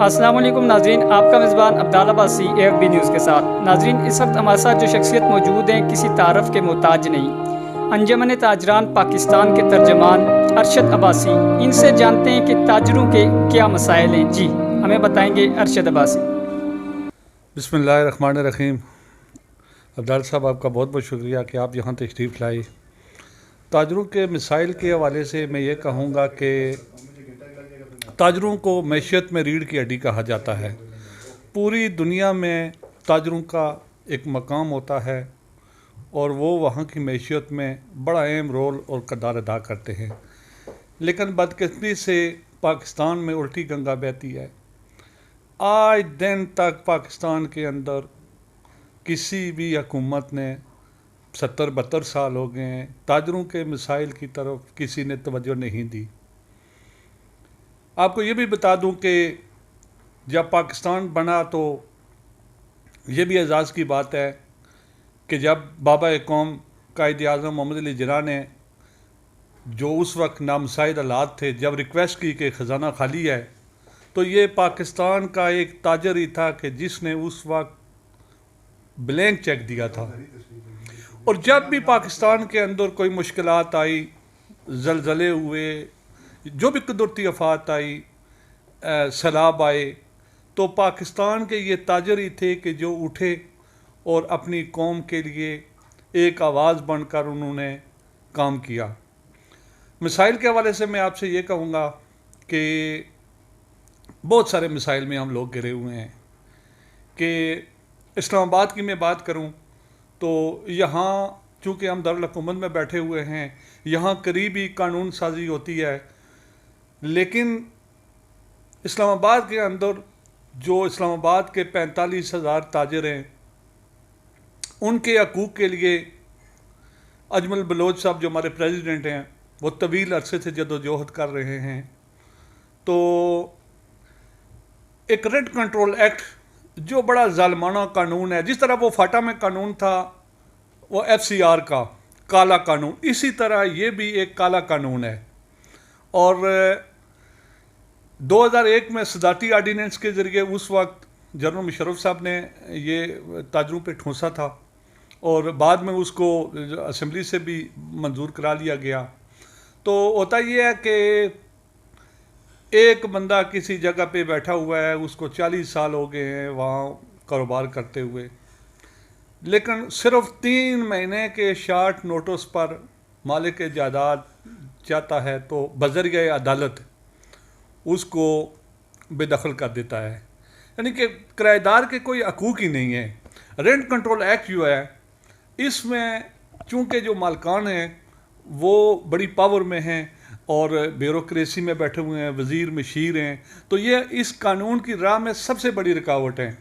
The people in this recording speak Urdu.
السلام علیکم ناظرین، آپ کا میزبان عبداللہ عباسی AFB نیوز کے ساتھ۔ ناظرین، اس وقت ہمارے ساتھ جو شخصیت موجود ہیں کسی تعارف کے محتاج نہیں، انجمن تاجران پاکستان کے ترجمان ارشد عباسی۔ ان سے جانتے ہیں کہ تاجروں کے کیا مسائل ہیں۔ جی ہمیں بتائیں گے ارشد عباسی۔ بسم اللہ الرحمن الرحیم۔ عبداللہ صاحب، آپ کا بہت بہت شکریہ کہ آپ یہاں تشریف لائے۔ تاجروں کے مسائل کے حوالے سے میں یہ کہوں گا کہ تاجروں کو معیشت میں ریڑھ کی ہڈی کہا جاتا ہے۔ پوری دنیا میں تاجروں کا ایک مقام ہوتا ہے اور وہ وہاں کی معیشت میں بڑا اہم رول اور کردار ادا کرتے ہیں، لیکن بدقسمتی سے پاکستان میں الٹی گنگا بہتی ہے۔ آج دن تک پاکستان کے اندر کسی بھی حکومت نے 70-72 سال ہو گئے ہیں، تاجروں کے مسائل کی طرف کسی نے توجہ نہیں دی۔ آپ کو یہ بھی بتا دوں کہ جب پاکستان بنا تو یہ بھی اعزاز کی بات ہے کہ جب بابا قوم قائد اعظم محمد علی جناح نے، جو اس وقت نامساعد حالات تھے، جب ریکویسٹ کی کہ خزانہ خالی ہے، تو یہ پاکستان کا ایک تاجر ہی تھا کہ جس نے اس وقت بلینک چیک دیا تھا۔ اور جب بھی پاکستان کے اندر کوئی مشکلات آئی، زلزلے ہوئے، جو بھی قدرتی آفات آئی، سیلاب آئے، تو پاکستان کے یہ تاجر ہی تھے کہ جو اٹھے اور اپنی قوم کے لیے ایک آواز بن کر انہوں نے کام کیا۔ مسائل کے حوالے سے میں آپ سے یہ کہوں گا کہ بہت سارے مسائل میں ہم لوگ گھرے ہوئے ہیں۔ کہ اسلام آباد کی میں بات کروں تو یہاں چونکہ ہم دارالحکومت میں بیٹھے ہوئے ہیں، یہاں قریبی قانون سازی ہوتی ہے، لیکن اسلام آباد کے اندر جو اسلام آباد کے 45,000 تاجر ہیں، ان کے حقوق کے لیے اجمل بلوچ صاحب جو ہمارے پریزیڈنٹ ہیں، وہ طویل عرصے سے جدوجہد کر رہے ہیں۔ تو ایک رینٹ کنٹرول ایکٹ جو بڑا ظالمانہ قانون ہے، جس طرح وہ فاٹا میں قانون تھا، وہ FCR کا کالا قانون، اسی طرح یہ بھی ایک کالا قانون ہے۔ اور 2001 میں صدارتی آرڈیننس کے ذریعے اس وقت جنرل مشرف صاحب نے یہ تاجروں پہ ٹھونسا تھا، اور بعد میں اس کو اسمبلی سے بھی منظور کرا لیا گیا۔ تو ہوتا یہ ہے کہ ایک بندہ کسی جگہ پہ بیٹھا ہوا ہے، اس کو 40 سال ہو گئے ہیں وہاں کاروبار کرتے ہوئے، لیکن صرف 3 مہینے کے شارٹ نوٹس پر مالک جائیداد چاہتا ہے تو بذریعہ عدالت اس کو بے دخل کر دیتا ہے۔ یعنی کہ کرایہ دار کے کوئی حقوق ہی نہیں ہے۔ رینٹ کنٹرول ایکٹ جو ہے، اس میں چونکہ جو مالکان ہیں وہ بڑی پاور میں ہیں اور بیوروکریسی میں بیٹھے ہوئے ہیں، وزیر مشیر ہیں، تو یہ اس قانون کی راہ میں سب سے بڑی رکاوٹ ہیں۔